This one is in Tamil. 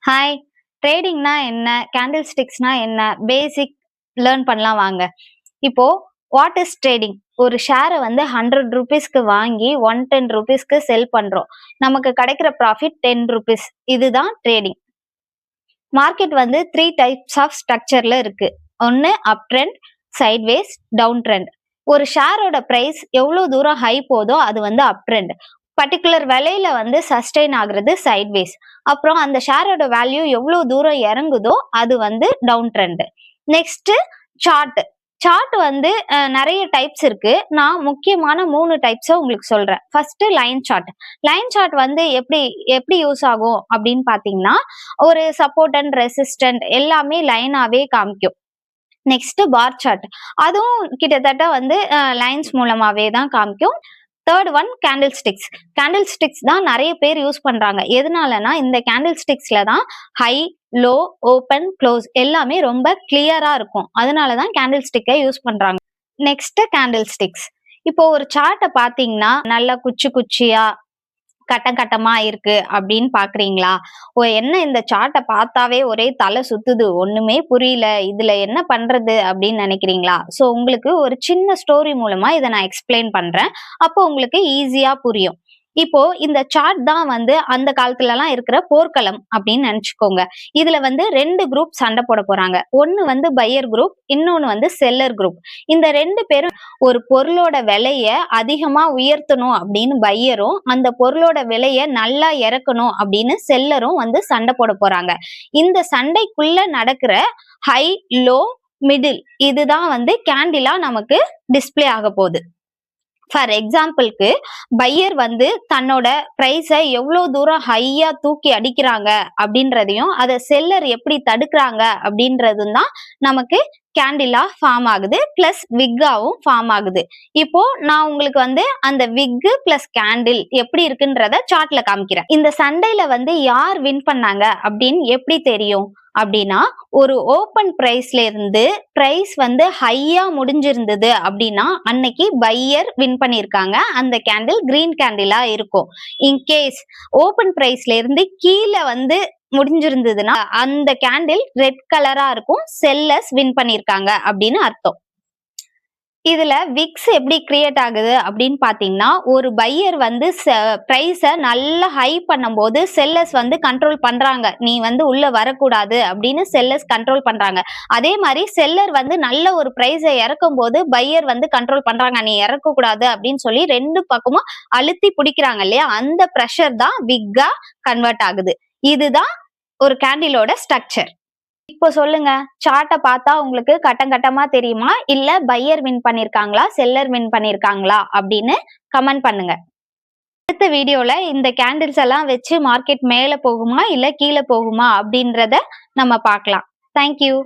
ஹாய்! ட்ரேடிங்னா என்ன? கேண்டில் ஸ்டிக்ஸ்னா என்ன? பேசிக் லேர்ன் பண்ணலாம் வாங்க. இப்போ வாட் இஸ் ட்ரேடிங்? ஒரு ஷேர வந்து ₹100க்கு வாங்கி ₹110க்கு செல் பண்றோம். நமக்கு கிடைக்கிற ப்ராஃபிட் ₹10. இதுதான் ட்ரேடிங். மார்க்கெட் வந்து 3 டைப்ஸ் ஆஃப் ஸ்ட்ரக்சர்ல இருக்கு. ஒண்ணு up trend, sideways, down trend. ஒரு ஷேரோட பிரைஸ் எவ்வளோ தூரம் ஹை போதோ அது வந்து அப் ட்ரெண்ட். பர்ட்டிகுலர் விலையில வந்து சஸ்டெயின் ஆகுறது சைட்வேஸ். அப்புறம் அந்த ஷேரோட வேல்யூ எவ்வளோ தூரம் இறங்குதோ அது வந்து down trend. Next chart. Chart வந்து நெறைய டைப்ஸ் இருக்கு. நான் முக்கியமான 3 டைப்ஸ உங்களுக்கு சொல்றேன். First line chart. Line chart வந்து எப்படி எப்படி யூஸ் ஆகும் அப்படின்னு பார்த்தீங்கன்னா, ஒரு சப்போர்ட் அண்ட் ரெசிஸ்டன்ட் எல்லாமே லைனாவே காமிக்கும். Next bar chart. அதுவும் கிட்டத்தட்ட வந்து லைன்ஸ் மூலமாவே தான் காமிக்கும். Third one candle sticks. Candle sticks தான் நெறைய பேர் யூஸ் பண்றாங்க. எதனாலனா இந்த கேண்டில் ஸ்டிக்ஸ்ல தான் ஹை, லோ, ஓப்பன், க்ளோஸ் எல்லாமே ரொம்ப கிளியரா இருக்கும். அதனால தான் கேண்டில் ஸ்டிக்க யூஸ் பண்றாங்க. Next candle sticks. இப்போ ஒரு சார்ட்ட பார்த்தீங்கன்னா, நல்லா குச்சி குச்சியா கட்டம் கட்டமா இருக்கு அப்படின்னு பாக்குறீங்களா? என்ன இந்த சார்ட்ட பார்த்தாவே ஒரே தலை சுத்துது. ஒண்ணுமே புரியல. இதுல என்ன பண்றது அப்படின்னு நினைக்கிறீங்களா? சோ உங்களுக்கு ஒரு சின்ன ஸ்டோரி மூலமா இத நான் எக்ஸ்பிளைன் பண்றேன். அப்போ உங்களுக்கு ஈஸியா புரியும். இப்போ இந்த சார்ட் தான் வந்து அந்த காலத்துலலாம் இருக்கிற போர்க்களம் அப்படின்னு நினைச்சுக்கோங்க. இதுல வந்து 2 குரூப் சண்டை போட போறாங்க. ஒண்ணு வந்து பையர் குரூப், இன்னொன்னு வந்து செல்லர் குரூப். இந்த 2 பேரும் ஒரு பொருளோட விலைய அதிகமா உயர்த்தணும் அப்படின்னு பையரும், அந்த பொருளோட விலைய நல்லா இறக்கணும் அப்படின்னு செல்லரும் வந்து சண்டை போட போறாங்க. இந்த சண்டைக்குள்ள நடக்கிற ஹை, லோ, மிடில் இதுதான் வந்து கேண்டிலா நமக்கு டிஸ்ப்ளே ஆக போகுது. ஃபார் எக்ஸாம்பிள்க்கு பையர் வந்து தன்னோட பிரைஸ எவ்வளோ தூரம் ஹையா தூக்கி அடிக்கிறாங்க அப்படின்றதையும், அத செல்லர் எப்படி தடுக்குறாங்க அப்படின்றதும் தான் நமக்கு கேண்டிலா ஃபார்ம் ஆகுது. பிளஸ் விக்காவும் ஃபார்ம் ஆகுது. இப்போ நான் உங்களுக்கு வந்து அந்த விக் பிளஸ் கேண்டில் எப்படி இருக்குன்றத சார்ட்ல காமிக்கிறேன். இந்த சண்டையில வந்து யார் வின் பண்ணாங்க அப்படின்னு எப்படி தெரியும்? அப்படின்னா, ஒரு ஓப்பன் பிரைஸ்ல இருந்து பிரைஸ் வந்து ஹையா முடிஞ்சிருந்தது அப்படின்னா, அன்னைக்கு பையர் வின் பண்ணியிருக்காங்க. அந்த கேண்டில் கிரீன் கேண்டிலா இருக்கும். இன்கேஸ் ஓப்பன் பிரைஸ்ல இருந்து கீழ வந்து முடிஞ்சிருந்ததுன்னா, அந்த கேண்டில் ரெட் கலரா இருக்கும். செல்லர்ஸ் வின் பண்ணியிருக்காங்க அப்படின்னு அர்த்தம். இதுல விக்ஸ் எப்படி கிரியேட் ஆகுது அப்படின்னு பாத்தீங்கன்னா, ஒரு பையர் வந்து பிரைஸ நல்லா ஹை பண்ணும்போது செல்லர்ஸ் வந்து கண்ட்ரோல் பண்றாங்க. நீ வந்து உள்ள வரக்கூடாது அப்படின்னு செல்லர்ஸ் கண்ட்ரோல் பண்றாங்க. அதே மாதிரி செல்லர் வந்து நல்ல ஒரு பிரைஸ இறக்கும்போது பையர் வந்து கண்ட்ரோல் பண்றாங்க. நீ இறக்கக்கூடாது அப்படின்னு சொல்லி 2 பக்கமும் அழுத்தி பிடிக்கிறாங்க இல்லையா? அந்த பிரஷர் தான் விக்கா கன்வெர்ட் ஆகுது. இதுதான் ஒரு கேண்டிலோட ஸ்ட்ரக்சர். இப்போ சொல்லுங்க. சார்ட்ட பார்த்தா உங்களுக்கு கட்டம் கட்டமா தெரியுமா? இல்ல பையர் வின் பண்ணியிருக்காங்களா? செல்லர் வின் பண்ணியிருக்காங்களா? அப்படின்னு கமெண்ட் பண்ணுங்க. அடுத்த வீடியோல இந்த கேண்டில்ஸ் எல்லாம் வச்சு மார்க்கெட் மேல போகுமா? இல்ல கீழ போகுமா? அப்படின்றத நம்ம பார்க்கலாம். Thank you.